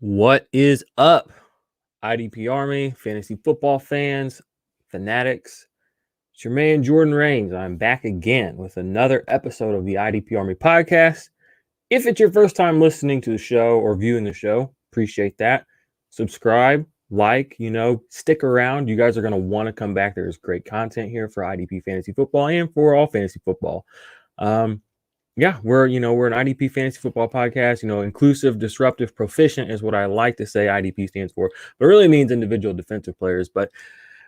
What is up, IDP Army, fantasy football fans, fanatics? It's your man, Jordan Rains. I'm back again with another episode of the IDP Army podcast. If it's your first time listening to the show or viewing the show, appreciate that. Subscribe, stick around. You guys are going to want to come back. There's great content here for IDP Fantasy Football and for all fantasy football. We're an IDP fantasy football podcast. Inclusive, disruptive, proficient is what I like to say IDP stands for, but it really means individual defensive players. But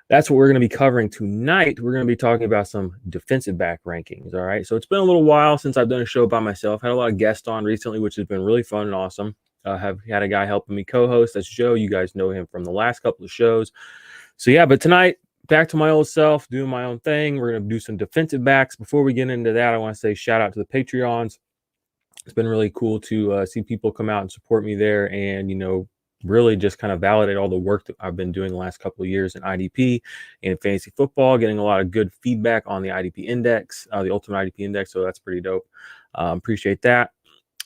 that's what we're going to be covering tonight. We're going to be talking about some defensive back rankings. All right. So it's been a little while since I've done a show by myself. Had a lot of guests on recently, which has been really fun and awesome. Have had a guy helping me co-host. That's Joe. You guys know him from the last couple of shows. But tonight, back to my old self, doing my own thing. We're going to do some defensive backs. Before we get into that, I want to say shout out to the Patreons. It's been really cool to see people come out and support me there and, really just kind of validate all the work that I've been doing the last couple of years in IDP and fantasy football, getting a lot of good feedback on the IDP index, the ultimate IDP index. So that's pretty dope. Appreciate that.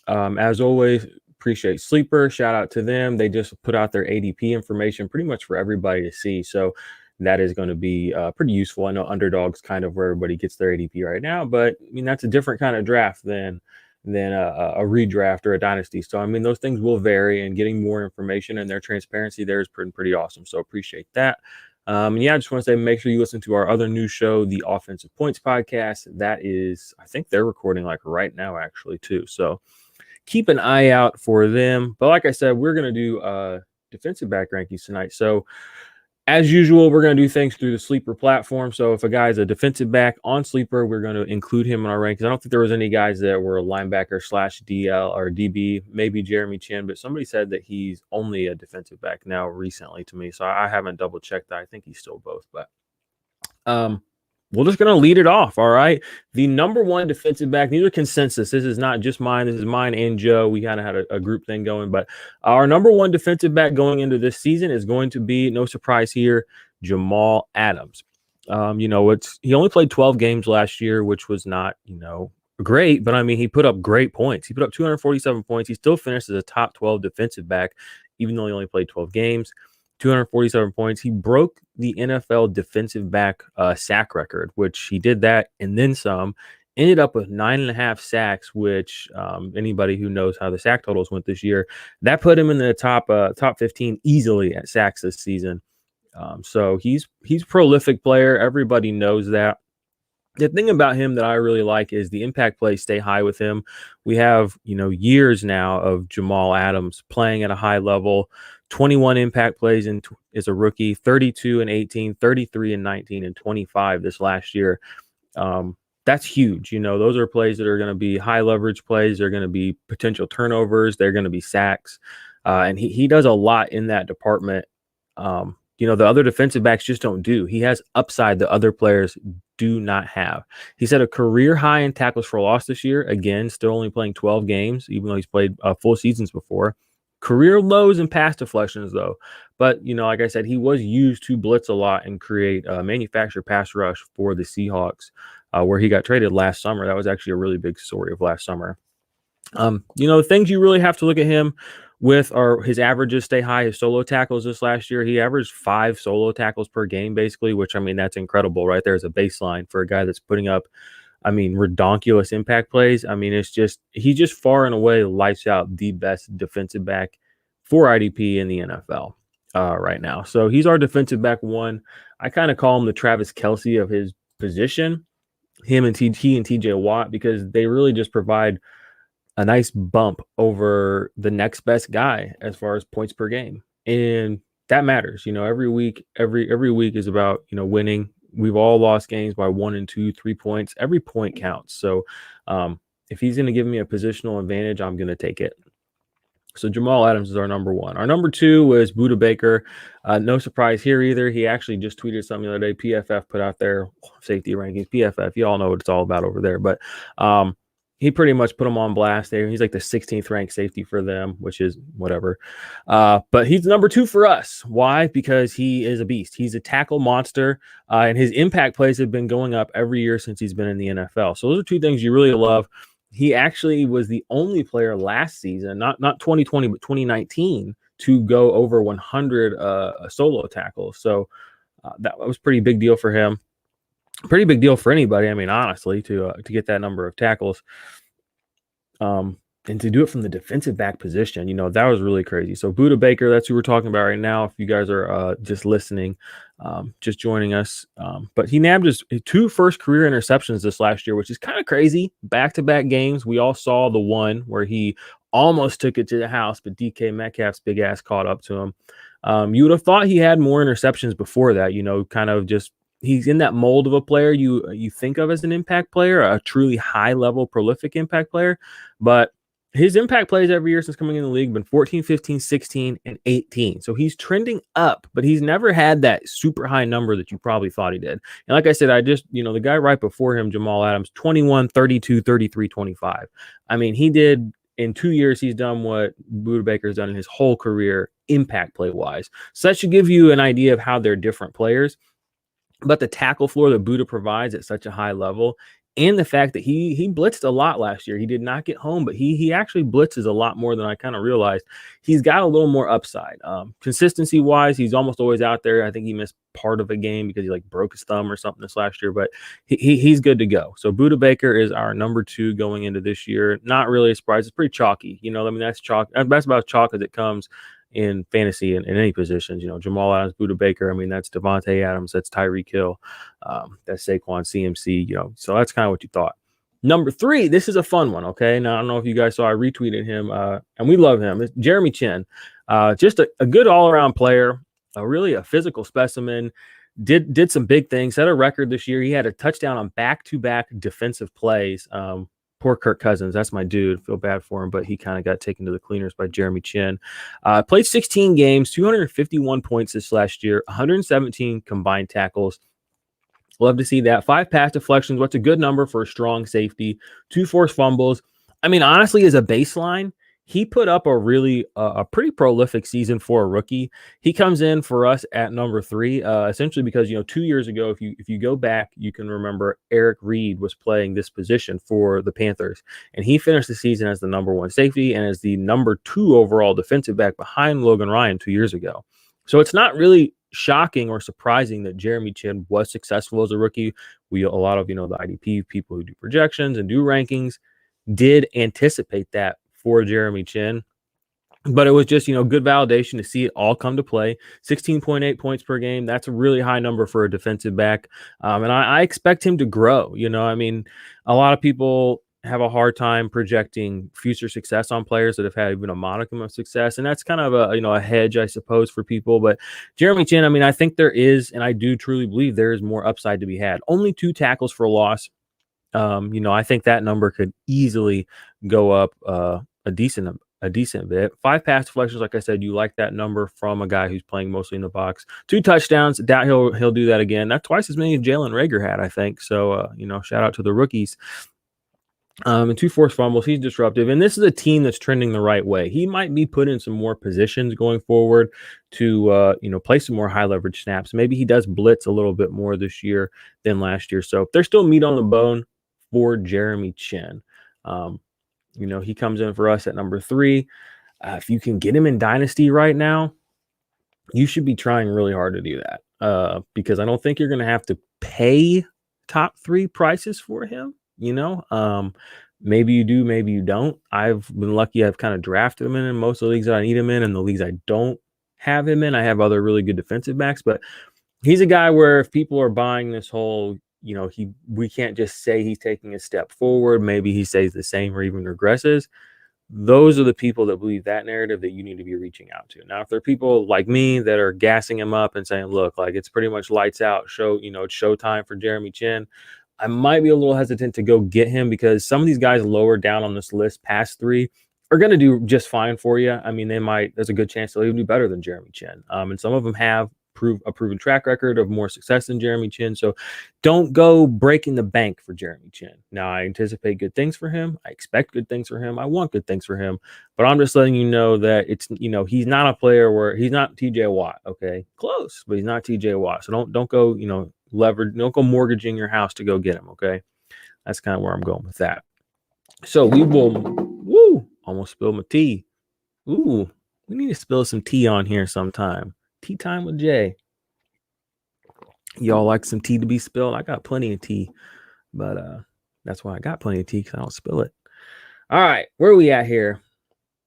As always, appreciate Sleeper. Shout out to them. They just put out their ADP information pretty much for everybody to see. So that is going to be pretty useful. I know Underdog's kind of where everybody gets their ADP right now, but that's a different kind of draft than a redraft or a dynasty. So, those things will vary, and getting more information and their transparency there is pretty awesome. So appreciate that. I just want to say, make sure you listen to our other new show, the Offensive Points Podcast. That is, I think they're recording right now, actually, too. So keep an eye out for them. But like I said, we're going to do defensive back rankings tonight. So as usual, we're going to do things through the Sleeper platform. So if a guy is a defensive back on Sleeper, we're going to include him in our rankings. I don't think there was any guys that were linebacker / DL or DB, maybe Jeremy Chin, but somebody said that he's only a defensive back now recently to me. So I haven't double checked that. I think he's still both, but we're just going to lead it off. All right. The number one defensive back, these are consensus. This is not just mine. This is mine and Joe. We kind of had a group thing going, but our number one defensive back going into this season is going to be, no surprise here, Jamal Adams. He only played 12 games last year, which was not, great, but he put up great points. He put up 247 points. He still finished as a top 12 defensive back, even though he only played 12 games. 247 points. He broke the NFL defensive back sack record, which he did that and then some. Ended up with 9.5 sacks, which anybody who knows how the sack totals went this year, that put him in the top 15 easily at sacks this season. So he's prolific player. Everybody knows that. The thing about him that I really like is the impact plays stay high with him. We have, years now of Jamal Adams playing at a high level. 21 impact plays as a rookie, 32 and 18, 33 and 19, and 25 this last year. That's huge. Those are plays that are going to be high leverage plays. They're going to be potential turnovers. They're going to be sacks. And he does a lot in that department. The other defensive backs just don't do. He has upside that other players do not have. He set a career high in tackles for loss this year. Again, still only playing 12 games, even though he's played full seasons before. Career lows in pass deflections, though. But, like I said, he was used to blitz a lot and create a manufactured pass rush for the Seahawks, where he got traded last summer. That was actually a really big story of last summer. The things you really have to look at him with are his averages stay high. His solo tackles this last year, he averaged 5 solo tackles per game, basically, which, that's incredible right there as a baseline for a guy that's putting up redonkulous impact plays. He just far and away lights out the best defensive back for IDP in the NFL right now. So he's our defensive back one. I kind of call him the Travis Kelce of his position, him and TJ Watt, because they really just provide a nice bump over the next best guy as far as points per game. And that matters. Every week is about, winning. We've all lost games by 1 and 2, 3 points. Every point counts. So if he's going to give me a positional advantage, I'm going to take it. So Jamal Adams is our number one. Our number two was Budda Baker. No surprise here either. He actually just tweeted something the other day. PFF put out their safety rankings. PFF, you all know what it's all about over there. But he pretty much put him on blast there. He's like the 16th ranked safety for them, which is whatever. But he's number two for us. Why? Because he is a beast. He's a tackle monster, and his impact plays have been going up every year since he's been in the NFL. So those are two things you really love. He actually was the only player last season, not 2020, but 2019, to go over 100 solo tackles. So that was a pretty big deal for him. Pretty big deal for anybody. I mean, honestly, to get that number of tackles. And to do it from the defensive back position, that was really crazy. So Budda Baker, that's who we're talking about right now. If you guys are just listening, just joining us. But he nabbed his 2 first career interceptions this last year, which is kind of crazy. Back-to-back games. We all saw the one where he almost took it to the house, but DK Metcalf's big ass caught up to him. You would have thought he had more interceptions before that, kind of just he's in that mold of a player you think of as an impact player, a truly high-level, prolific impact player. But his impact plays every year since coming in the league been 14, 15, 16, and 18. So he's trending up, but he's never had that super high number that you probably thought he did. And like I said, the guy right before him, Jamal Adams, 21, 32, 33, 25. I mean, he did in 2 years, he's done what Budda Baker's done in his whole career, impact play-wise. So that should give you an idea of how they're different players. But the tackle floor that Budda provides at such a high level, and the fact that he blitzed a lot last year. He did not get home, but he actually blitzes a lot more than I kind of realized. He's got a little more upside. Consistency-wise, he's almost always out there. I think he missed part of a game because he broke his thumb or something this last year, but he's good to go. So Budda Baker is our number 2 going into this year. Not really a surprise. It's pretty chalky. That's chalk. That's about as chalk as it comes in fantasy in any positions. Jamal Adams, Budda Baker. I mean, that's Devontae Adams, that's Tyreek Hill, that's Saquon, CMC. So that's kind of what you thought. Number 3, this is a fun one. Okay, now I don't know if you guys saw, I retweeted him, and we love him. It's Jeremy Chinn, just a good all-around player, really a physical specimen. Did some big things. Set a record this year. He had a touchdown on back-to-back defensive plays. Poor Kirk Cousins. That's my dude. Feel bad for him, but he kind of got taken to the cleaners by Jeremy Chinn. Played 16 games, 251 points this last year, 117 combined tackles. Love to see that. 5 pass deflections. What's a good number for a strong safety? 2 forced fumbles. I mean, honestly, as a baseline, he put up a pretty prolific season for a rookie. He comes in for us at number 3, essentially because 2 years ago, if you go back, you can remember Eric Reed was playing this position for the Panthers, and he finished the season as the number 1 safety and as the number 2 overall defensive back behind Logan Ryan 2 years ago. So it's not really shocking or surprising that Jeremy Chinn was successful as a rookie. A lot of the IDP people who do projections and do rankings did anticipate that for Jeremy Chinn, but it was just, good validation to see it all come to play. 16.8 points per game. That's a really high number for a defensive back. And I expect him to grow. I mean, a lot of people have a hard time projecting future success on players that have had even a modicum of success. And that's kind of a hedge, I suppose, for people. But Jeremy Chinn, I mean, I think there is, and I do truly believe there is more upside to be had. Only 2 tackles for a loss. I think that number could easily go up a decent bit. 5 pass deflections, like I said, you like that number from a guy who's playing mostly in the box. 2 touchdowns, doubt he'll do that again. That's twice as many as Jalen Reagor had, I think. So shout out to the rookies. And 2 forced fumbles. He's disruptive, and this is a team that's trending the right way. He might be put in some more positions going forward to play some more high leverage snaps. Maybe he does blitz a little bit more this year than last year. So there's still meat on the bone for Jeremy Chinn. He comes in for us at number 3. If you can get him in Dynasty right now, you should be trying really hard to do that because I don't think you're going to have to pay top 3 prices for him. Maybe you do, maybe you don't. I've been lucky. I've kind of drafted him in most of the leagues that I need him in, and the leagues I don't have him in, I have other really good defensive backs. But he's a guy where if people are buying this whole, we can't just say he's taking a step forward. Maybe he stays the same or even regresses. Those are the people that believe that narrative that you need to be reaching out to. Now, if there are people like me that are gassing him up and saying, look, it's pretty much lights out, it's showtime for Jeremy Chinn, I might be a little hesitant to go get him because some of these guys lower down on this list past 3 are going to do just fine for you. I mean, there's a good chance they'll even do better than Jeremy Chinn. And some of them have a proven track record of more success than Jeremy Chinn. So don't go breaking the bank for Jeremy Chinn. Now, I anticipate good things for him. I expect good things for him. I want good things for him. But I'm just letting you know that it's, he's not a player where he's not TJ Watt. Okay. Close, but he's not TJ Watt. So don't go, don't go mortgaging your house to go get him. Okay. That's kind of where I'm going with that. So we will, almost spilled my tea. We need to spill some tea on here sometime. Tea time with Jay. Y'all like some tea to be spilled? I got plenty of tea, but that's why I got plenty of tea, because I don't spill it. All right, where are we at here?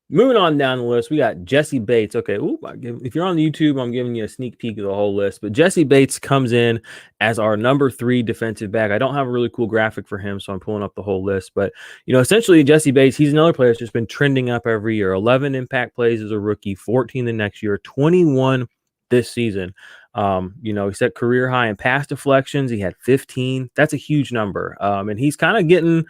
Moving on down the list, we got Jesse Bates. Okay, if you're on YouTube, I'm giving you a sneak peek of the whole list. But Jesse Bates comes in as our number 3 defensive back. I don't have a really cool graphic for him, so I'm pulling up the whole list. But, essentially Jesse Bates, he's another player that's just been trending up every year. 11 impact plays as a rookie, 14 the next year, 21 this season. He set career high in pass deflections. He had 15. That's a huge number. And he's kind of getting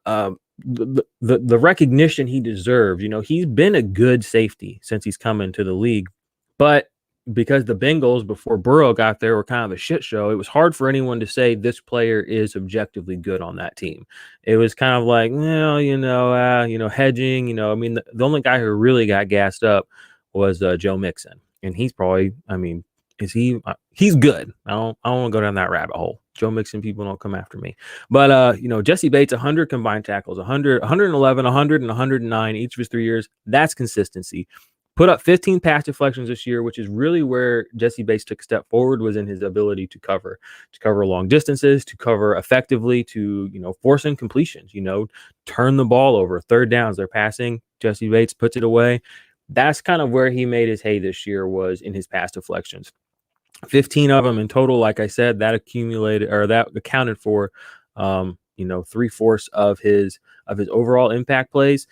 the recognition he deserves. He's been a good safety since he's come into the league, but because the Bengals before Burrow got there were kind of a shit show, it was hard for anyone to say this player is objectively good on that team. It was kind of like, hedging. The only guy who really got gassed up was Joe Mixon, and he's probably, is he? He's good. I don't want to go down that rabbit hole. Joe Mixon people don't come after me. But, Jesse Bates, 100 combined tackles, 100, 111, 100, and 109 each of his 3 years. That's consistency. Put up 15 pass deflections this year, which is really where Jesse Bates took a step forward, was in his ability to cover long distances, to cover effectively, to, force incompletions, turn the ball over, third downs. They're passing. Jesse Bates puts it away. That's kind of where he made his hay this year, was in his pass deflections. 15 of them in total. Like I said, that accounted for, 3/4 of his overall impact plays.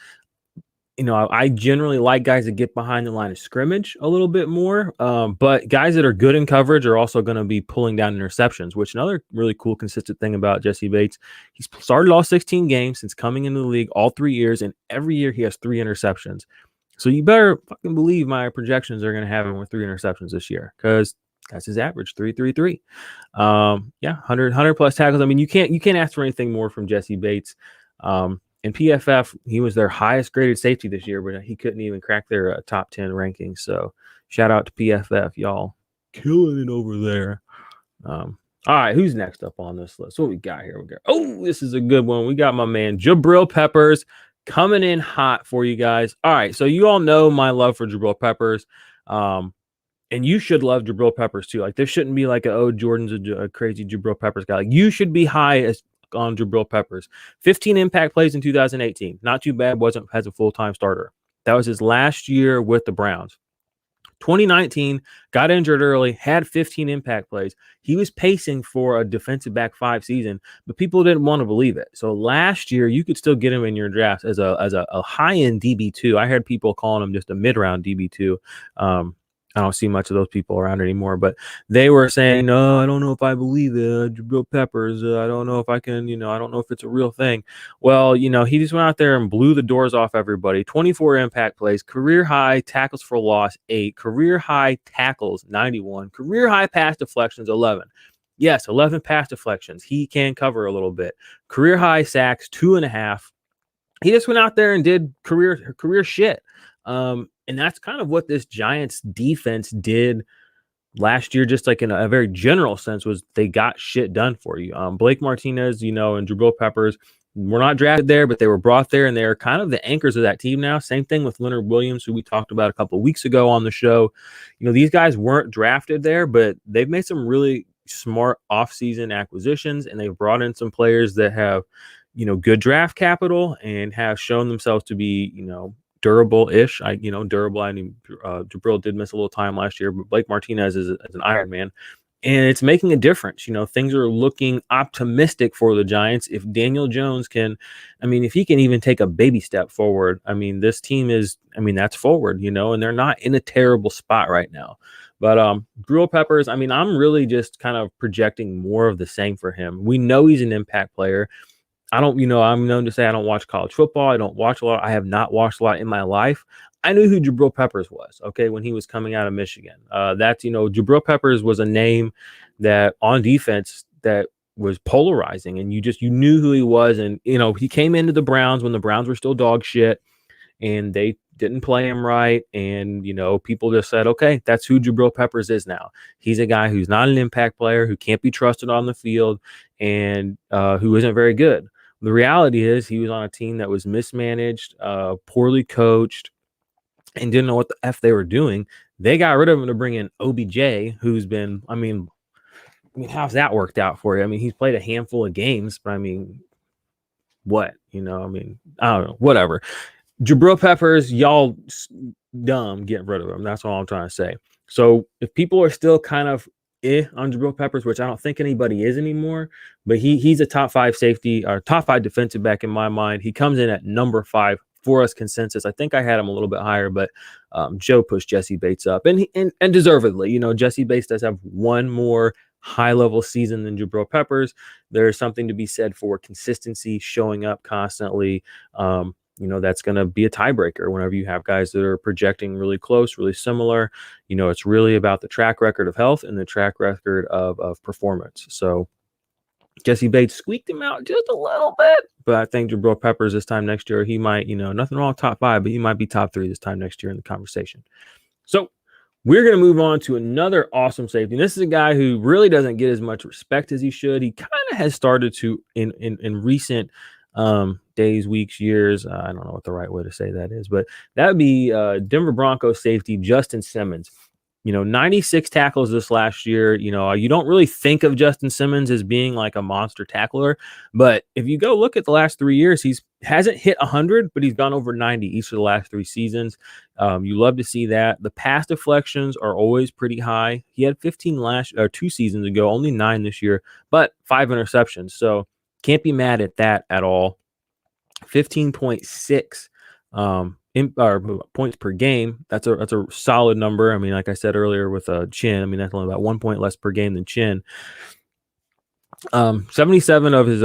I generally like guys that get behind the line of scrimmage a little bit more, but guys that are good in coverage are also going to be pulling down interceptions, which another really cool, consistent thing about Jesse Bates. He's started all 16 games since coming into the league, all 3 years, and every year he has 3 interceptions. So you better fucking believe my projections are going to have him with 3 interceptions this year, because that's his average, 3.33. 100 plus tackles. You can't ask for anything more from Jesse Bates. In PFF, he was their highest graded safety this year, but he couldn't even crack their top 10 rankings. So shout out to PFF, y'all, killing it over there. All right, who's next up on this list? What we got here? This is a good one. We got my man Jabrill Peppers coming in hot for you guys. All right, so you all know my love for Jabrill Peppers. And you should love Jabrill Peppers too. Like, there shouldn't be like, Jordan's a crazy Jabrill Peppers guy. Like, you should be high on Jabrill Peppers. 15 impact plays in 2018. Not too bad. Wasn't as a full-time starter. That was his last year with the Browns. 2019, got injured early, had 15 impact plays. He was pacing for a defensive back 5 season, but people didn't want to believe it. So last year, you could still get him in your drafts as a high-end DB2. I heard people calling him just a mid-round DB2. I don't see much of those people around anymore, but they were saying, no, I don't know if I believe it. Jabrill Peppers, I don't know if I can, I don't know if it's a real thing. Well, he just went out there and blew the doors off everybody. 24 impact plays, career high tackles for loss, 8, career high tackles, 91, career high pass deflections, 11. Yes, 11 pass deflections. He can cover a little bit. Career high sacks, 2.5. He just went out there and did career shit. And that's kind of what this Giants defense did last year, just like in a very general sense, was they got shit done for you. Blake Martinez, and Jabrill Peppers were not drafted there, but they were brought there, and they're kind of the anchors of that team now. Same thing with Leonard Williams, who we talked about a couple of weeks ago on the show. These guys weren't drafted there, but they've made some really smart offseason acquisitions, and they've brought in some players that have, good draft capital and have shown themselves to be, durable-ish. Durable. Jabrill did miss a little time last year, but Blake Martinez is an Iron Man, and it's making a difference. Things are looking optimistic for the Giants. If Daniel Jones can, if he can even take a baby step forward, this team is, that's forward, and they're not in a terrible spot right now. But Jabrill Peppers, I'm really just kind of projecting more of the same for him. We know he's an impact player. I'm known to say I don't watch college football. I don't watch a lot. I have not watched a lot in my life. I knew who Jabrill Peppers was, okay, when he was coming out of Michigan. Jabrill Peppers was a name that on defense that was polarizing, and you knew who he was. And, he came into the Browns when the Browns were still dog shit, and they didn't play him right. And, people just said, okay, that's who Jabrill Peppers is now. He's a guy who's not an impact player, who can't be trusted on the field, and who isn't very good. The reality is he was on a team that was mismanaged, poorly coached, and didn't know what the F they were doing. They got rid of him to bring in OBJ, who's been, I mean, how's that worked out for you? I mean, he's played a handful of games, but I mean, what? I mean, I don't know, whatever. Jabrill Peppers, y'all dumb getting rid of him. That's all I'm trying to say. So if people are still kind of on Jabrill Peppers, which I don't think anybody is anymore, but he's a top 5 safety or top 5 defensive back in my mind. He comes in at number 5 for us consensus. I think I had him a little bit higher, but Joe pushed Jesse Bates up, and deservedly. Jesse Bates does have one more high-level season than Jabrill Peppers. There's something to be said for consistency, showing up constantly. That's going to be a tiebreaker whenever you have guys that are projecting really close, really similar. It's really about the track record of health and the track record of performance. So Jesse Bates squeaked him out just a little bit, but I think Jabrill Peppers this time next year, he might, nothing wrong with top 5, but he might be top 3 this time next year in the conversation. So we're going to move on to another awesome safety. And this is a guy who really doesn't get as much respect as he should. He kind of has started to in recent days, weeks, years. I don't know what the right way to say that is, but that would be Denver Broncos safety Justin Simmons. 96 tackles this last year. You don't really think of Justin Simmons as being like a monster tackler, but if you go look at the last 3 years, hasn't hit 100, but he's gone over 90 each of the last 3 seasons. You love to see that. The pass deflections are always pretty high. He had 15 2 seasons ago, only 9 this year, but 5 interceptions. So can't be mad at that at all. 15.6 points per game. That's a solid number. I mean, like I said earlier with Chin, I mean, that's only about 1 point less per game than Chin. 77 of his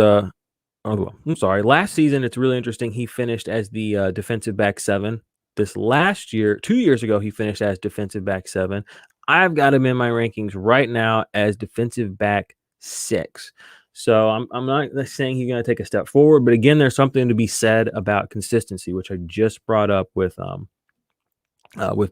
last season, it's really interesting. He finished as the defensive back 7. This last year, 2 years ago, he finished as defensive back 7. I've got him in my rankings right now as defensive back 6. So I'm not saying he's going to take a step forward, but again, there's something to be said about consistency, which I just brought up with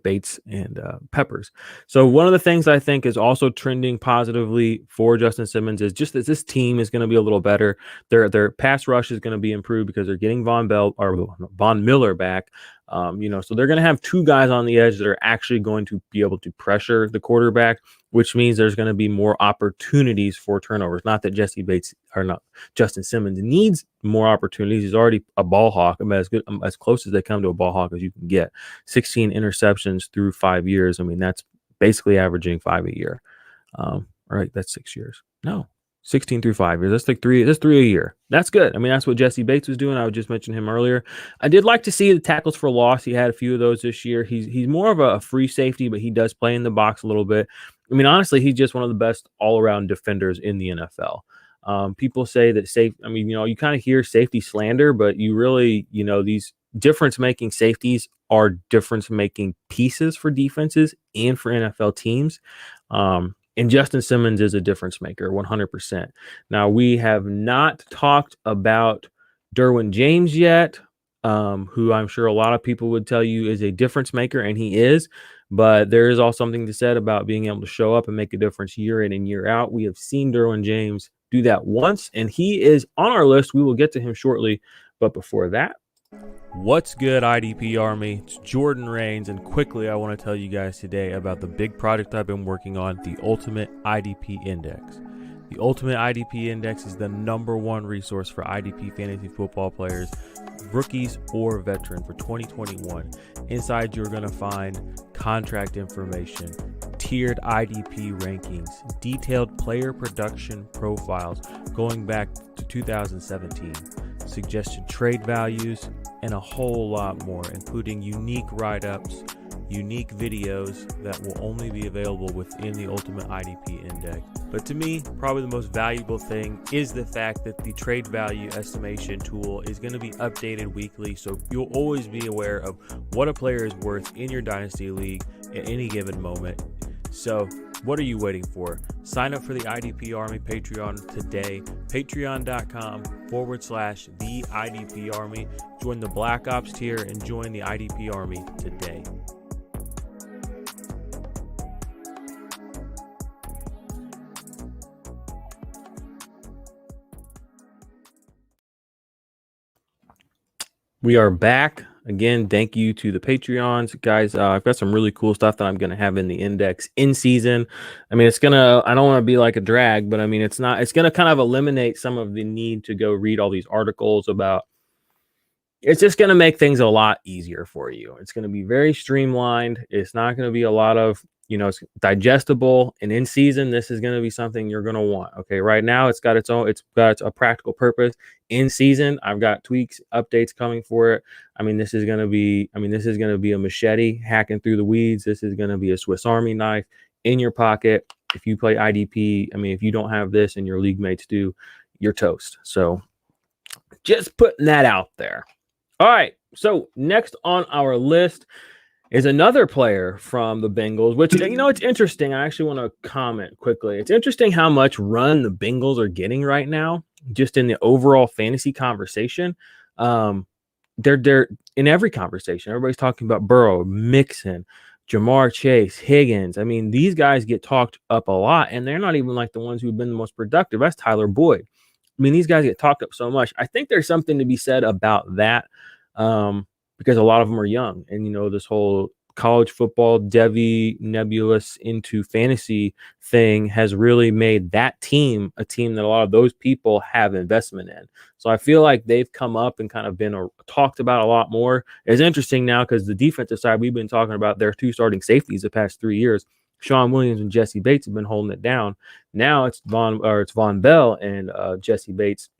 Bates and Peppers. So one of the things I think is also trending positively for Justin Simmons is just that this team is going to be a little better. Their pass rush is going to be improved because they're getting Von Miller back. So they're going to have 2 guys on the edge that are actually going to be able to pressure the quarterback, which means there's going to be more opportunities for turnovers. Not that Justin Simmons needs more opportunities. He's already a ball hawk, as close as they come to a ball hawk as you can get. 16 interceptions through 5 years. I mean, that's basically averaging 5 a year. All right, that's 6 years. No, 16 through 5 years. That's like 3 a year. That's good. I mean, that's what Jesse Bates was doing. I would just mention him earlier. I did like to see the tackles for loss. He had a few of those this year. He's more of a free safety, but he does play in the box a little bit. I mean, honestly, he's just one of the best all-around defenders in the NFL. People say that you kind of hear safety slander, but you really, these difference-making safeties are difference-making pieces for defenses and for NFL teams. And Justin Simmons is a difference maker, 100%. Now, we have not talked about Derwin James yet, who I'm sure a lot of people would tell you is a difference maker, and he is. But there is also something to said about being able to show up and make a difference year in and year out. We have seen Derwin James do that once, and he is on our list. We will get to him shortly. But before that, what's good, IDP Army? It's Jordan Rains, and quickly I want to tell you guys today about the big project I've been working on, the Ultimate IDP Index. The Ultimate IDP Index is the #1 resource for IDP fantasy football players, rookies or veteran for 2021. Inside, you're going to find contract information, tiered IDP rankings, detailed player production profiles going back to 2017, suggested trade values, and a whole lot more, including unique write-ups, unique videos that will only be available within the Ultimate IDP Index. But to me, probably the most valuable thing is the fact that the trade value estimation tool is going to be updated weekly, so you'll always be aware of what a player is worth in your Dynasty League at any given moment. So what are you waiting for? Sign up for the IDP Army Patreon today. Patreon.com/the IDP Army. Join the Black Ops tier and join the IDP Army today. We are back Again, thank you to the Patreons, guys. I've got some really cool stuff that I'm going to have in the index in season. I mean, I don't want to be like a drag, but I mean, it's going to kind of eliminate some of the need to go read all these articles about. It's just going to make things a lot easier for you. It's going to be very streamlined. It's not going to be a lot of, it's digestible. And in season, this is going to be something you're going to want. Okay. Right now, it's got a practical purpose. In season, I've got tweaks, updates coming for it. This is going to be a machete hacking through the weeds. This is going to be a Swiss Army knife in your pocket. If you play IDP, if you don't have this and your league mates do, you're toast. So just putting that out there. All right, so next on our list is another player from the Bengals, which, it's interesting. I actually want to comment quickly. It's interesting how much run the Bengals are getting right now, just in the overall fantasy conversation. They're in every conversation. Everybody's talking about Burrow, Mixon, Jamar Chase, Higgins. These guys get talked up a lot, and they're not even like the ones who've been the most productive. That's Tyler Boyd. These guys get talked up so much. I think there's something to be said about that, because a lot of them are young. And, this whole college football nebulous into fantasy thing has really made that team a team that a lot of those people have investment in. So I feel like they've come up and kind of been talked about a lot more. It's interesting now because the defensive side, we've been talking about their two starting safeties the past 3 years. Sean Williams and Jesse Bates have been holding it down. Now it's Von Bell and Jesse Bates.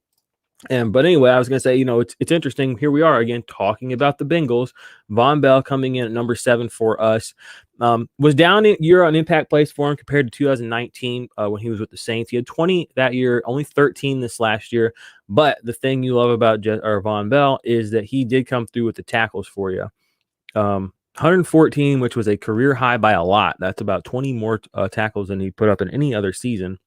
But anyway, I was going to say, it's interesting. Here we are again talking about the Bengals. Von Bell coming in at number 7 for us. Was down in year on impact plays for him compared to 2019 when he was with the Saints. He had 20 that year, only 13 this last year. But the thing you love about Von Bell is that he did come through with the tackles for you. 114, which was a career high by a lot. That's about 20 more tackles than he put up in any other season.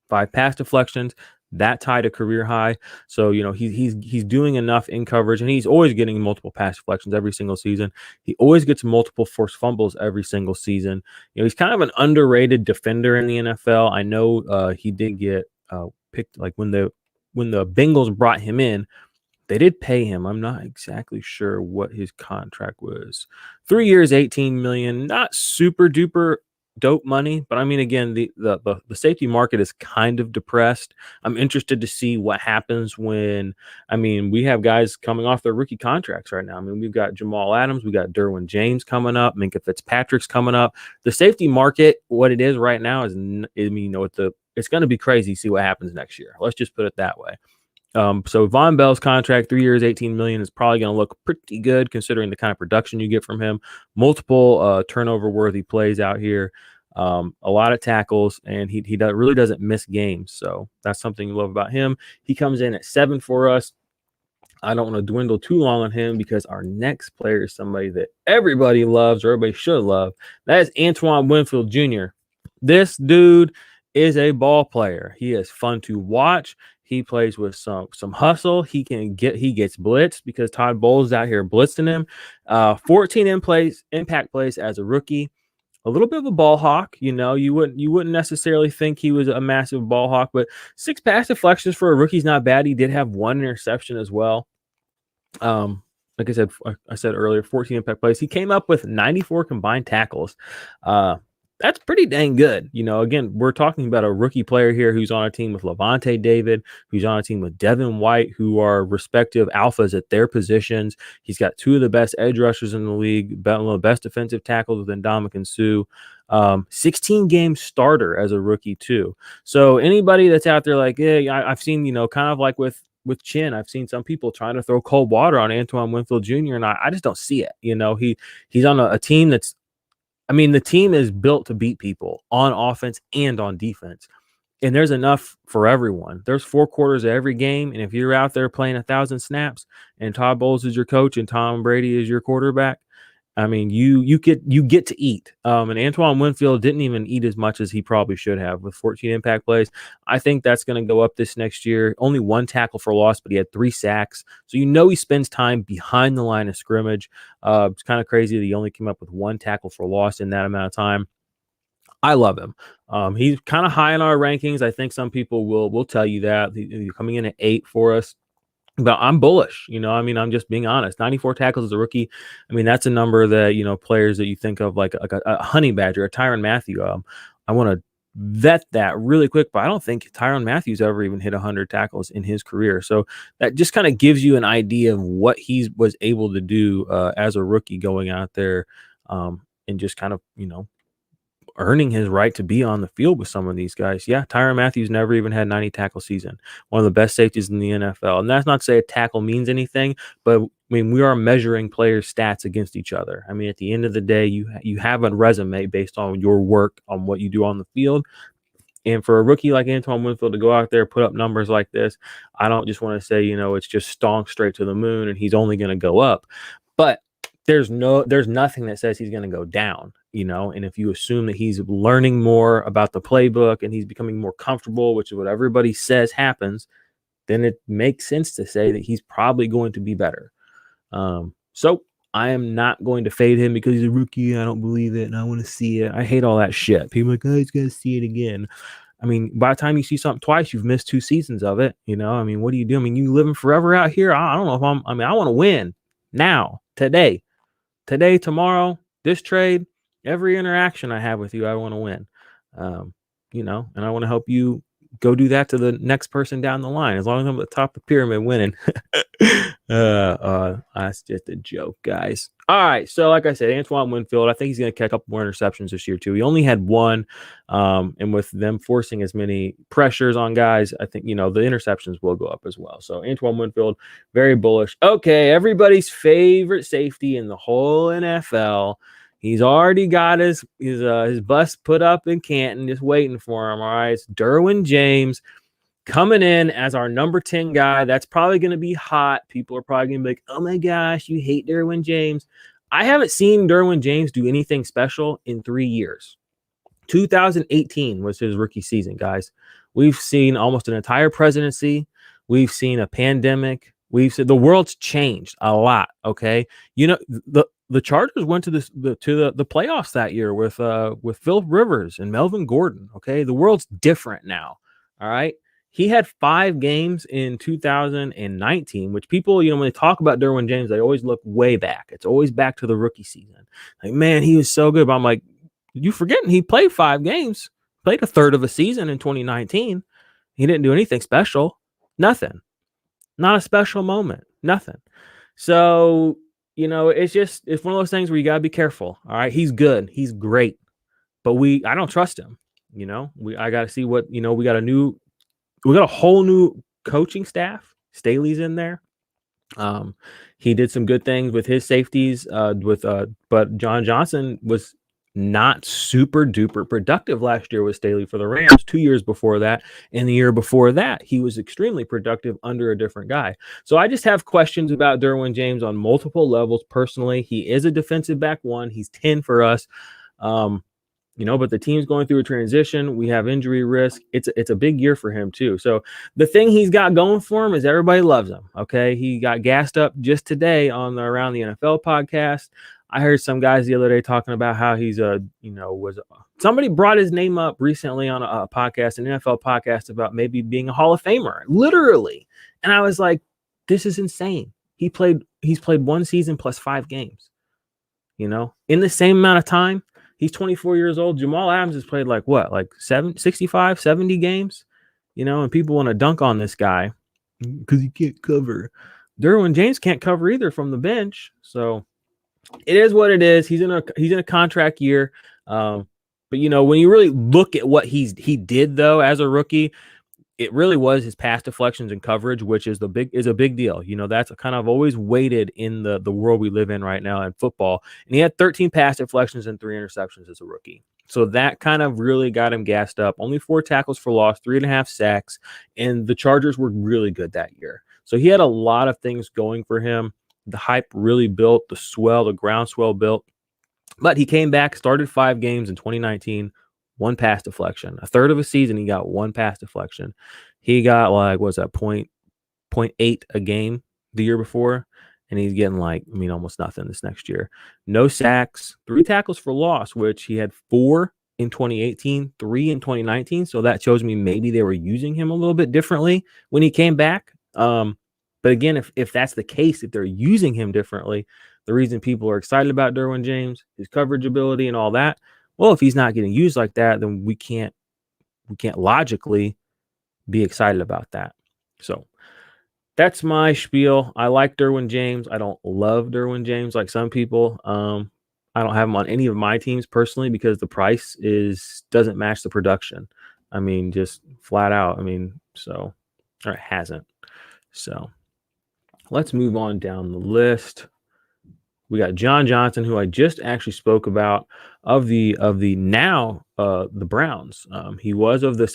5 pass deflections, that tied a career high. So, he's doing enough in coverage, and he's always getting multiple pass deflections every single season. He always gets multiple forced fumbles every single season. He's kind of an underrated defender in the NFL. I know he did get picked, like when the Bengals brought him in, they did pay him. I'm not exactly sure what his contract was. 3 years, $18 million. Not super duper dope money, but again, the safety market is kind of depressed. I'm interested to see what happens when, we have guys coming off their rookie contracts right now. We've got Jamal Adams, we got Derwin James coming up, Minkah Fitzpatrick's coming up. The safety market, what it is right now is, it's going to be crazy. See what happens next year. Let's just put it that way. So Von Bell's contract, 3 years, $18 million, is probably going to look pretty good considering the kind of production you get from him. Multiple turnover-worthy plays out here, a lot of tackles, and he really doesn't miss games. So that's something you love about him. He comes in at 7 for us. I don't want to dwindle too long on him because our next player is somebody that everybody loves, or everybody should love. That is Antoine Winfield Jr. This dude is a ball player. He is fun to watch. He plays with some hustle. He gets blitzed because Todd Bowles out here blitzing him. 14 impact plays as a rookie. A little bit of a ball hawk, you wouldn't necessarily think he was a massive ball hawk, but 6 pass deflections for a rookie's not bad. He did have 1 interception as well. Like I said earlier, 14 impact plays. He came up with 94 combined tackles. That's pretty dang good. Again, we're talking about a rookie player here who's on a team with Levante David, who's on a team with Devin White, who are respective alphas at their positions. He's got 2 of the best edge rushers in the league, one of the best defensive tackles within Ndamukong Suh. 16-game starter as a rookie too. So anybody that's out there like, yeah, I've seen, kind of like with Chin, I've seen some people trying to throw cold water on Antoine Winfield Jr., and I just don't see it. He's on a team that's, the team is built to beat people on offense and on defense. And there's enough for everyone. There's 4 quarters of every game. And if you're out there playing 1,000 snaps and Todd Bowles is your coach and Tom Brady is your quarterback, you get to eat. And Antoine Winfield didn't even eat as much as he probably should have with 14 impact plays. I think that's going to go up this next year. Only 1 tackle for loss, but he had 3 sacks. So he spends time behind the line of scrimmage. It's kind of crazy that he only came up with 1 tackle for loss in that amount of time. I love him. He's kind of high in our rankings. I think some people will tell you that. He's coming in at 8 for us. But I'm bullish, I mean, I'm just being honest. 94 tackles as a rookie. I mean, that's a number that, players that you think of like a Honey Badger, a Tyrann Mathieu. I want to vet that really quick, but I don't think Tyrann Mathieu's ever even hit 100 tackles in his career. So that just kind of gives you an idea of what he was able to do as a rookie going out there and just kind of, earning his right to be on the field with some of these guys. Yeah, Tyrann Mathieu's never even had 90 tackle season. One of the best safeties in the NFL. And that's not to say a tackle means anything, but I mean, we are measuring players' stats against each other. I mean, at the end of the day, you have a resume based on your work, on what you do on the field. And for a rookie like Antoine Winfield to go out there, put up numbers like this, I don't just want to say, it's just stonk straight to the moon and he's only going to go up. But there's nothing that says he's going to go down, and if you assume that he's learning more about the playbook and he's becoming more comfortable, which is what everybody says happens, then it makes sense to say that he's probably going to be better. So I am not going to fade him because he's a rookie. I don't believe it and I want to see it. I hate all that shit. People are like, oh, he's going to see it again. I mean, by the time you see something twice, you've missed 2 seasons of it. I mean, what do you do? I mean, you living forever out here. I don't know if I want to win now, today, tomorrow, this trade, every interaction I have with you, I want to win, and I want to help you go do that to the next person down the line. As long as I'm at the top of the pyramid winning. That's just a joke, guys. All right. So like I said, Antoine Winfield, I think he's going to catch up more interceptions this year too. He only had 1. And with them forcing as many pressures on guys, I think, the interceptions will go up as well. So Antoine Winfield, very bullish. Okay. Everybody's favorite safety in the whole NFL. He's already got his bust put up in Canton, just waiting for him. All right. It's Derwin James coming in as our number 10 guy. That's probably going to be hot. People are probably going to be like, oh my gosh, you hate Derwin James. I haven't seen Derwin James do anything special in 3 years. 2018 was his rookie season, guys. We've seen almost an entire presidency. We've seen a pandemic. We've said the world's changed a lot. Okay. The Chargers went to the playoffs that year with Phil Rivers and Melvin Gordon. Okay. The world's different now. All right. He had 5 games in 2019, which people, when they talk about Derwin James, they always look way back. It's always back to the rookie season. Like, man, he was so good. But I'm like, you forgetting he played 5 games, played a third of a season in 2019. He didn't do anything special. Nothing. Not a special moment. Nothing. So, it's one of those things where you got to be careful. All right. He's good. He's great. But I don't trust him. I got to see what, we got a whole new coaching staff. Staley's in there. He did some good things with his safeties, but John Johnson was not super duper productive last year with Staley for the Rams. 2 years before that, and the year before that, he was extremely productive under a different guy. So I just have questions about Derwin James on multiple levels. Personally, he is a defensive back 1. He's 10 for us. But the team's going through a transition. We have injury risk. It's a big year for him too. So the thing he's got going for him is everybody loves him. Okay. He got gassed up just today on the Around the NFL podcast. I heard some guys the other day talking about how he's somebody brought his name up recently on a podcast, an NFL podcast, about maybe being a Hall of Famer, literally. And I was like, this is insane. He's played 1 season plus 5 games, in the same amount of time. He's 24 years old. Jamal Adams has played 65, 70 games, and people want to dunk on this guy because he can't cover. Derwin James can't cover either from the bench. So it is what it is. He's in a contract year. But when you really look at what he did though, as a rookie, it really was his pass deflections and coverage, which is a big deal. That's kind of always weighted in the world we live in right now in football. And he had 13 pass deflections and 3 interceptions as a rookie. So that kind of really got him gassed up. Only 4 tackles for loss, 3.5 sacks. And the Chargers were really good that year. So he had a lot of things going for him. The hype really built, the groundswell built. But he came back, started 5 games in 2019. 1 pass deflection. A third of a season, he got 1 pass deflection. He got 0.8 a game the year before, and he's getting almost nothing this next year. No sacks, 3 tackles for loss, which he had 4 in 2018, 3 in 2019. So that shows me maybe they were using him a little bit differently when he came back. But again, if that's the case, if they're using him differently, the reason people are excited about Derwin James, his coverage ability and all that, well, if he's not getting used like that, then we can't logically be excited about that. So that's my spiel. I like Derwin James. I don't love Derwin James like some people. I don't have him on any of my teams personally because the price doesn't match the production. I mean, just flat out. I mean, or it hasn't. So let's move on down the list. We got John Johnson, who I just actually spoke about of the Browns. He was of the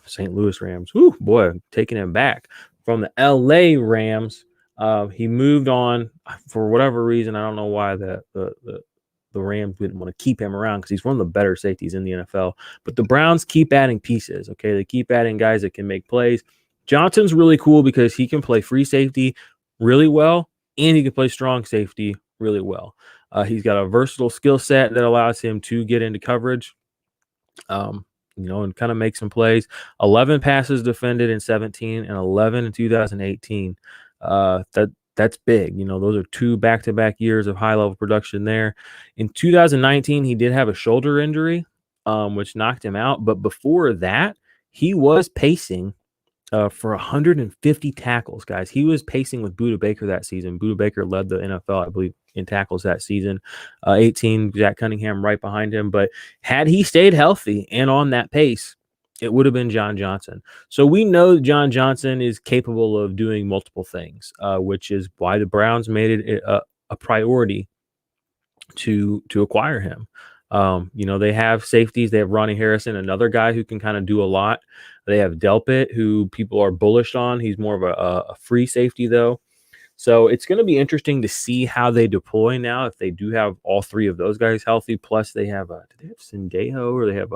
St. Louis Rams. Whew, boy, taking him back from the LA Rams. He moved on for whatever reason. I don't know why the Rams didn't want to keep him around because he's one of the better safeties in the NFL. But the Browns keep adding pieces. Okay, they keep adding guys that can make plays. Johnson's really cool because he can play free safety really well, and he can play strong safety really well. He's got a versatile skill set that allows him to get into coverage, and kind of make some plays. 11 passes defended in 17 and 11 in 2018. That's big. Those are 2 back-to-back years of high-level production there. In 2019, he did have a shoulder injury, which knocked him out. But before that, he was pacing for 150 tackles, guys. He was pacing with Budda Baker that season. Budda Baker led the NFL, I believe, in tackles that season. 18, Jack Cunningham right behind him. But had he stayed healthy and on that pace, it would have been John Johnson. So we know John Johnson is capable of doing multiple things, which is why the Browns made it a priority to acquire him. They have safeties. They have Ronnie Harrison, another guy who can kind of do a lot. They have Delpit, who people are bullish on. He's more of a free safety, though. So it's going to be interesting to see how they deploy now if they do have all 3 of those guys healthy. Plus, they have Sendejo, or they have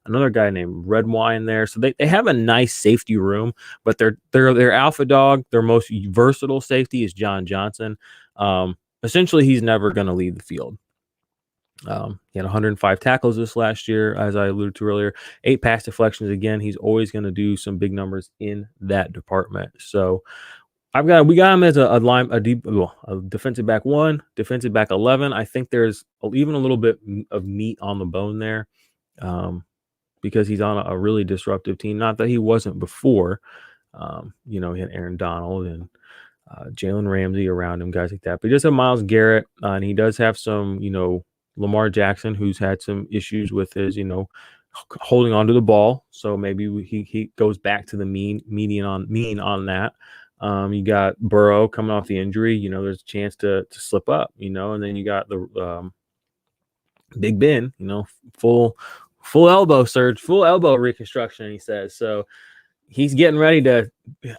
another guy named Redwine there. So they have a nice safety room, but their alpha dog, their most versatile safety is John Johnson. Essentially, he's never going to leave the field. He had 105 tackles this last year, as I alluded to earlier. 8 pass deflections. Again, he's always going to do some big numbers in that department. So we got him as a defensive back 1, defensive back 11. I think there's even a little bit of meat on the bone there, because he's on a really disruptive team. Not that he wasn't before. He had Aaron Donald and Jalen Ramsey around him, guys like that. But he does have Myles Garrett, and he does have some, Lamar Jackson, who's had some issues with his, holding onto the ball. So maybe he goes back to the mean on that. You got Burrow coming off the injury. There's a chance to slip up. And then you got the Big Ben. Full elbow surge, full elbow reconstruction. He says so. He's getting ready to.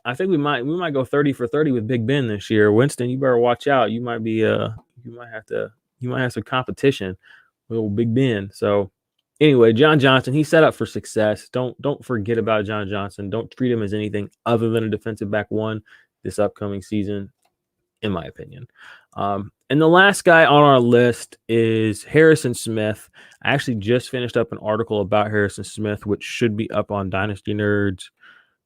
I think we might go 30 for 30 with Big Ben this year. Winston, you better watch out. You might have some competition with old Big Ben. So anyway, John Johnson, he's set up for success. Don't forget about John Johnson. Don't treat him as anything other than a defensive back 1 this upcoming season, in my opinion. And the last guy on our list is Harrison Smith. I actually just finished up an article about Harrison Smith, which should be up on Dynasty Nerds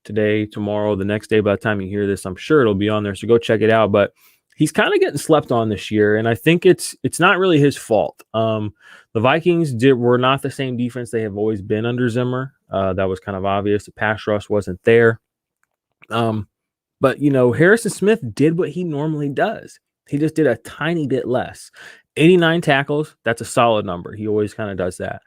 today, tomorrow, the next day. By the time you hear this, I'm sure it'll be on there. So go check it out. But he's kind of getting slept on this year, and I think it's not really his fault. The Vikings were not the same defense they have always been under Zimmer. That was kind of obvious. The pass rush wasn't there. But Harrison Smith did what he normally does. He just did a tiny bit less. 89 tackles, that's a solid number. He always kind of does that.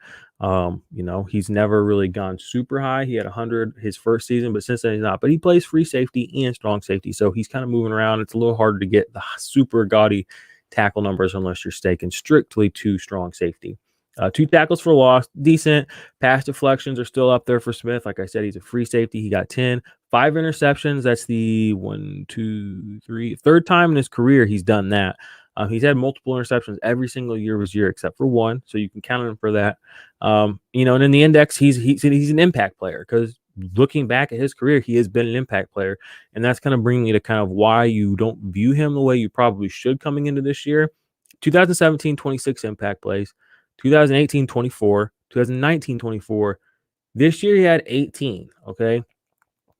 He's never really gone super high. He had 100 his first season, but since then he's not. But he plays free safety and strong safety, so he's kind of moving around. It's a little harder to get the super gaudy tackle numbers unless you're staking strictly to strong safety. 2 tackles for loss, decent. Pass deflections are still up there for Smith. Like I said, he's a free safety. He got 10. 5 interceptions. That's the 3rd time in his career he's done that. He's had multiple interceptions every single year of his year except for 1, so you can count him for that. And in the index, he's an impact player, because looking back at his career, he has been an impact player, and that's kind of bringing me to kind of why you don't view him the way you probably should coming into this year. 2017, 26 impact plays. 2018, 24. 2019, 24. This year, he had 18, okay?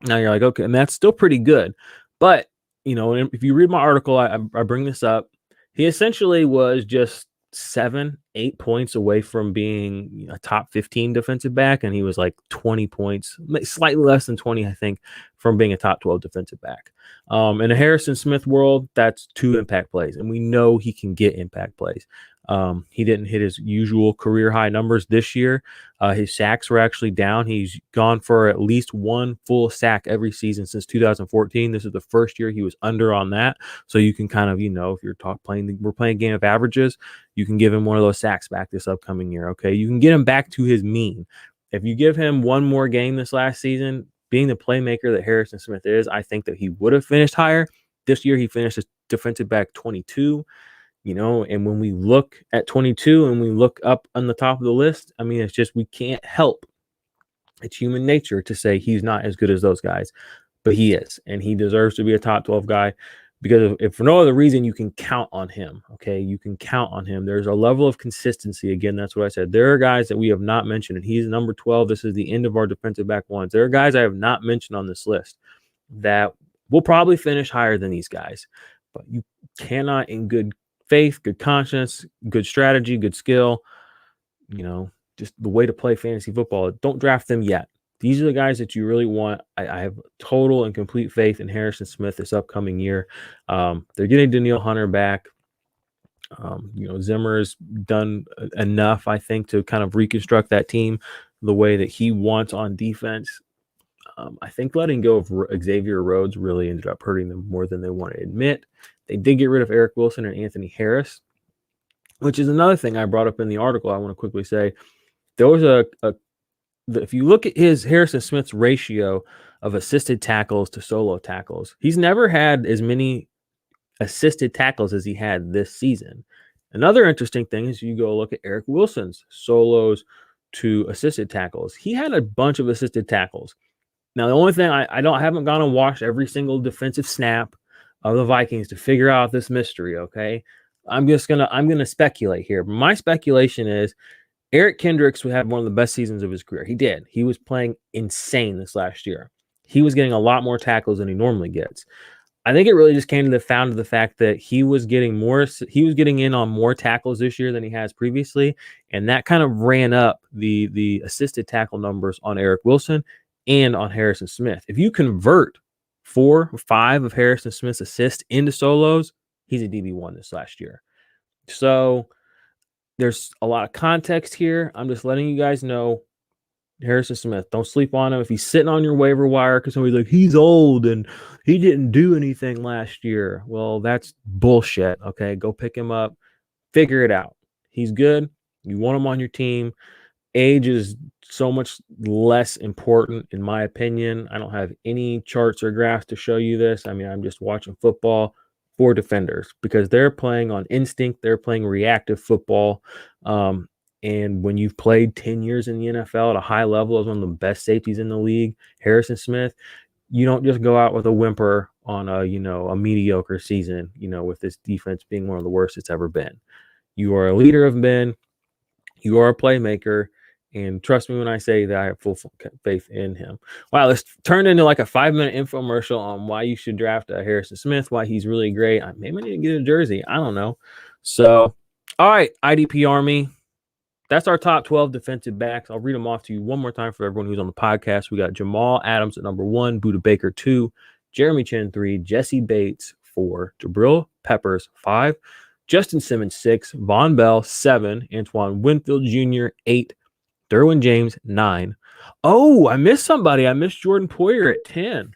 Now you're like, okay, and that's still pretty good. But And if you read my article, I bring this up. He essentially was just 7-8 points away from being a top 15 defensive back, and he was like 20 points, slightly less than 20, I think, from being a top 12 defensive back. In a Harrison Smith world, that's 2 impact plays, and we know he can get impact plays. He didn't hit his usual career high numbers this year. His sacks were actually down. He's gone for at least 1 full sack every season since 2014. This is the first year he was under on that. So you can kind of, if you're we're playing a game of averages, you can give him one of those sacks back this upcoming year. Okay. You can get him back to his mean. If you give him one more game this last season, being the playmaker that Harrison Smith is, I think that he would have finished higher. This year he finished as defensive back 22. And when we look at 22 and we look up on the top of the list, I mean, it's just, we can't help. It's human nature to say he's not as good as those guys, but he is, and he deserves to be a top 12 guy because if for no other reason, you can count on him. Okay. You can count on him. There's a level of consistency. Again, that's what I said. There are guys that we have not mentioned, and he's number 12. This is the end of our defensive back ones. There are guys I have not mentioned on this list that will probably finish higher than these guys, but you cannot, in good faith, good conscience, good strategy, good skill, just the way to play fantasy football, don't draft them yet. These are the guys that you really want. I have total and complete faith in Harrison Smith this upcoming year. They're getting Danielle Hunter back. Zimmer's done enough, I think, to kind of reconstruct that team the way that he wants on defense. I think letting go of Xavier Rhodes really ended up hurting them more than they want to admit. They did get rid of Eric Wilson and Anthony Harris, which is another thing I brought up in the article. I want to quickly say there was if you look at his Harrison Smith's ratio of assisted tackles to solo tackles, he's never had as many assisted tackles as he had this season. Another interesting thing is you go look at Eric Wilson's solos to assisted tackles. He had a bunch of assisted tackles. Now, the only thing I haven't gone and watched every single defensive snap of the Vikings to figure out this mystery. Okay. I'm going to speculate here. My speculation is Eric Kendricks would have one of the best seasons of his career. He did. He was playing insane this last year. He was getting a lot more tackles than he normally gets. I think it really just came to the fact that he was getting in on more tackles this year than he has previously. And that kind of ran up the assisted tackle numbers on Eric Wilson and on Harrison Smith. If you convert 4 or 5 of Harrison Smith's assists into solos, he's a DB1 this last year. So there's a lot of context here. I'm just letting you guys know Harrison Smith, don't sleep on him. If he's sitting on your waiver wire because somebody's like, he's old and he didn't do anything last year. Well, that's bullshit. Okay, go pick him up. Figure it out. He's good. You want him on your team. Age is so much less important, in my opinion. I don't have any charts or graphs to show you this. I mean, I'm just watching football for defenders because they're playing on instinct. They're playing reactive football. And when you've played 10 years in the NFL at a high level as one of the best safeties in the league, Harrison Smith, you don't just go out with a whimper on a mediocre season, with this defense being one of the worst it's ever been. You are a leader of men. You are a playmaker. And trust me when I say that I have full faith in him. Wow, this turned into like a 5-minute infomercial on why you should draft Harrison Smith, why he's really great. Maybe I need to get a jersey. I don't know. So, all right, IDP Army. That's our top 12 defensive backs. I'll read them off to you one more time for everyone who's on the podcast. We got Jamal Adams at number 1, Budda Baker 2, Jeremy Chinn 3, Jesse Bates 4, Jabrill Peppers 5, Justin Simmons 6, Von Bell 7, Antoine Winfield Jr. 8, Derwin James 9. Oh, I missed somebody. I missed Jordan Poyer at 10.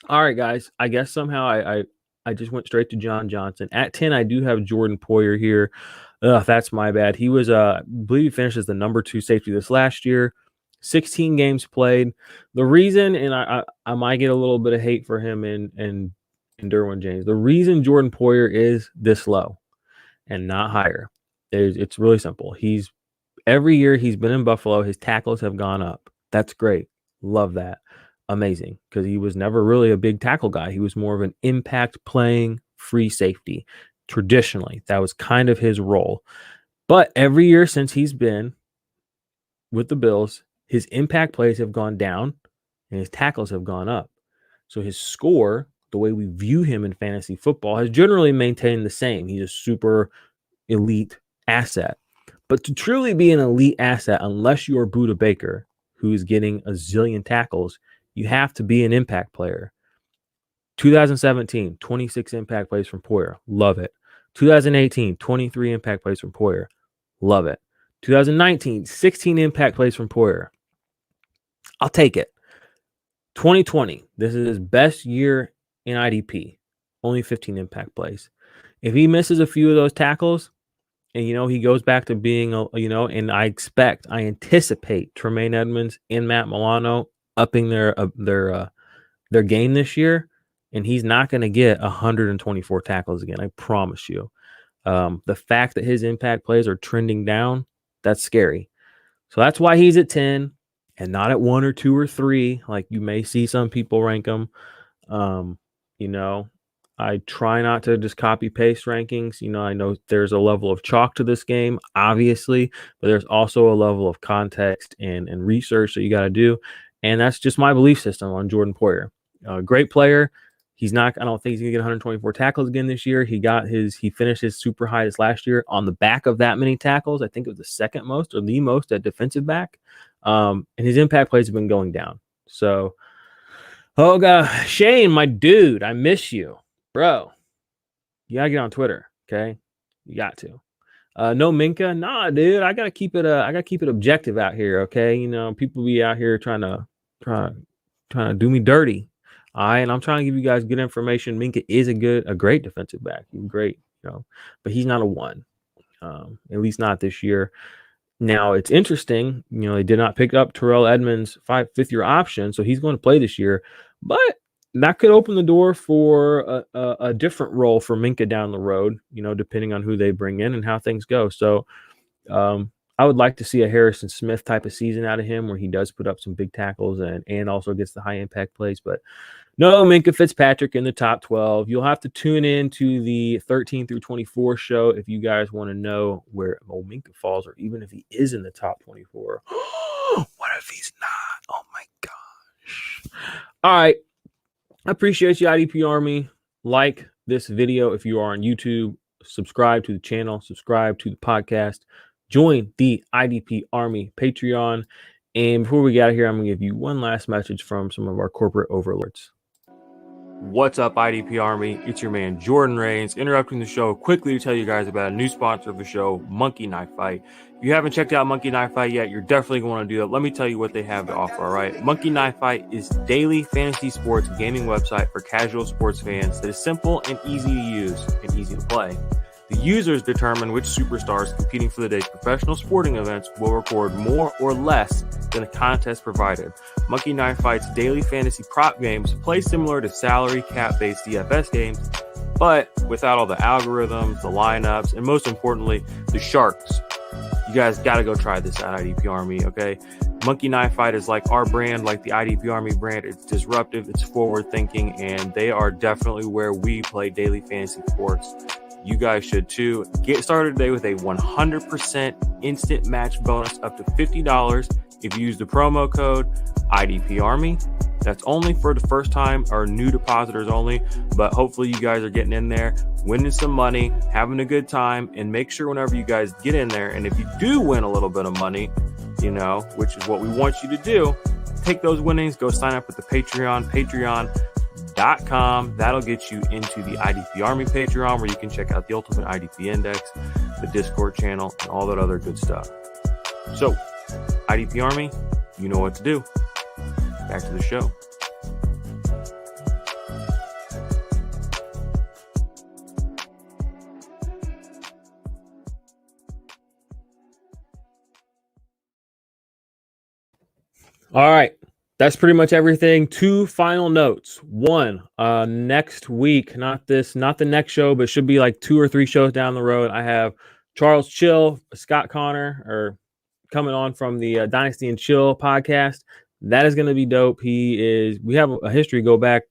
All right, guys. I guess somehow I just went straight to John Johnson. At 10, I do have Jordan Poyer here. That's my bad. He was, I believe he finished as the number 2 safety this last year. 16 games played. The reason, and I might get a little bit of hate for him and Derwin James. The reason Jordan Poyer is this low and not higher it's really simple. Every year he's been in Buffalo, his tackles have gone up. That's great. Love that. Amazing. Because he was never really a big tackle guy. He was more of an impact playing free safety. Traditionally, that was kind of his role. But every year since he's been with the Bills, his impact plays have gone down and his tackles have gone up. So his score, the way we view him in fantasy football has generally maintained the same. He's a super elite asset. But to truly be an elite asset, unless you're Buda Baker, who is getting a zillion tackles, you have to be an impact player. 2017, 26 impact plays from Poyer. Love it. 2018, 23 impact plays from Poyer. Love it. 2019, 16 impact plays from Poyer. I'll take it. 2020, this is his best year in IDP. Only 15 impact plays. If he misses a few of those tackles, and, he goes back to being, and I anticipate Tremaine Edmonds and Matt Milano upping their game this year, and he's not going to get 124 tackles again. I promise you. The fact that his impact plays are trending down, that's scary. So that's why he's at 10 and not at 1 or 2 or 3, like you may see some people rank him. I try not to just copy paste rankings. I know there's a level of chalk to this game, obviously, but there's also a level of context and research that you got to do. And that's just my belief system on Jordan Poyer. Great player. I don't think he's going to get 124 tackles again this year. He finished his super highest last year on the back of that many tackles. I think it was the second most or the most at defensive back. And his impact plays have been going down. So, oh God, Shane, my dude, I miss you. Bro, you gotta get on Twitter, okay? You got to. No Minka, nah, dude. I gotta keep it objective out here, okay? People be out here trying to do me dirty. All right, and I'm trying to give you guys good information. Minka is a great defensive back. He's great, but he's not a 1. At least not this year. Now it's interesting, they did not pick up Terrell Edmonds' fifth-year option, so he's going to play this year, but that could open the door for a different role for Minka down the road, depending on who they bring in and how things go. So I would like to see a Harrison Smith type of season out of him where he does put up some big tackles and also gets the high impact plays. But no Minka Fitzpatrick in the top 12. You'll have to tune in to the 13 through 24 show if you guys want to know where Minka falls, or even if he is in the top 24. What if he's not? Oh my gosh. All right. I appreciate you, IDP Army. Like this video if you are on YouTube. Subscribe to the channel. Subscribe to the podcast. Join the IDP Army Patreon. And before we get out of here, I'm going to give you one last message from some of our corporate overlords. What's up, IDP Army? It's your man, Jordan Rains, interrupting the show quickly to tell you guys about a new sponsor of the show, Monkey Knife Fight. If you haven't checked out Monkey Knife Fight yet, you're definitely going to want to do that. Let me tell you what they have to offer, all right? Monkey Knife Fight is daily fantasy sports gaming website for casual sports fans that is simple and easy to use and easy to play. The users determine which superstars competing for the day's professional sporting events will record more or less than the contest provided. Monkey Knife Fight's daily fantasy prop games play similar to salary cap-based DFS games, but without all the algorithms, the lineups, and most importantly, the sharks. You guys got to go try this out, IDP Army, okay? Monkey Knife Fight is like our brand, like the IDP Army brand. It's disruptive, it's forward-thinking, and they are definitely where we play daily fantasy sports. You guys should too. Get started today with a 100% instant match bonus up to $50 if you use the promo code IDP Army. That's only for the first time or new depositors only, but hopefully you guys are getting in there, winning some money, having a good time, and make sure whenever you guys get in there, and if you do win a little bit of money, which is what we want you to do, take those winnings, go sign up with the Patreon.com. That'll get you into the IDP Army Patreon, where you can check out the Ultimate IDP Index, the Discord channel, and all that other good stuff. So, IDP Army, you know what to do. Back to the show. All right. That's pretty much everything. 2 final notes. 1, next week, not the next show, but should be like 2 or 3 shows down the road. I have Charles Chill, Scott Connor, coming on from the Dynasty and Chill podcast. That is going to be dope. We have a history go back.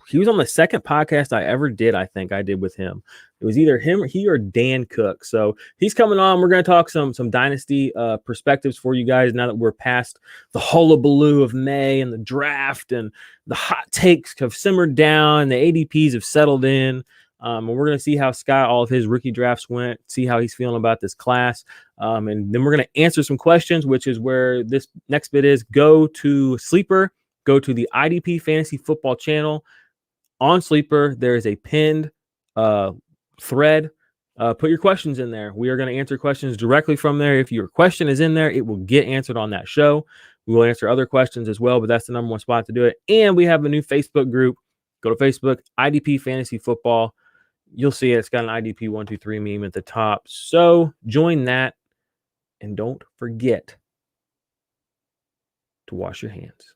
He was on the second podcast I ever did, I think I did with him. It was either he or Dan Cook. So he's coming on. We're going to talk some dynasty perspectives for you guys now that we're past the hullabaloo of May and the draft, and the hot takes have simmered down. The ADPs have settled in. And we're going to see how Scott, all of his rookie drafts went, see how he's feeling about this class. And then we're going to answer some questions, which is where this next bit is. Go to Sleeper, go to the IDP Fantasy Football channel. On Sleeper, there is a pinned thread. Put your questions in there. We are going to answer questions directly from there. If your question is in there, it will get answered on that show. We will answer other questions as well, but that's the number one spot to do it. And we have a new Facebook group. Go to Facebook, IDP Fantasy Football. You'll see it. It's got an IDP 123 meme at the top. So join that, and don't forget to wash your hands.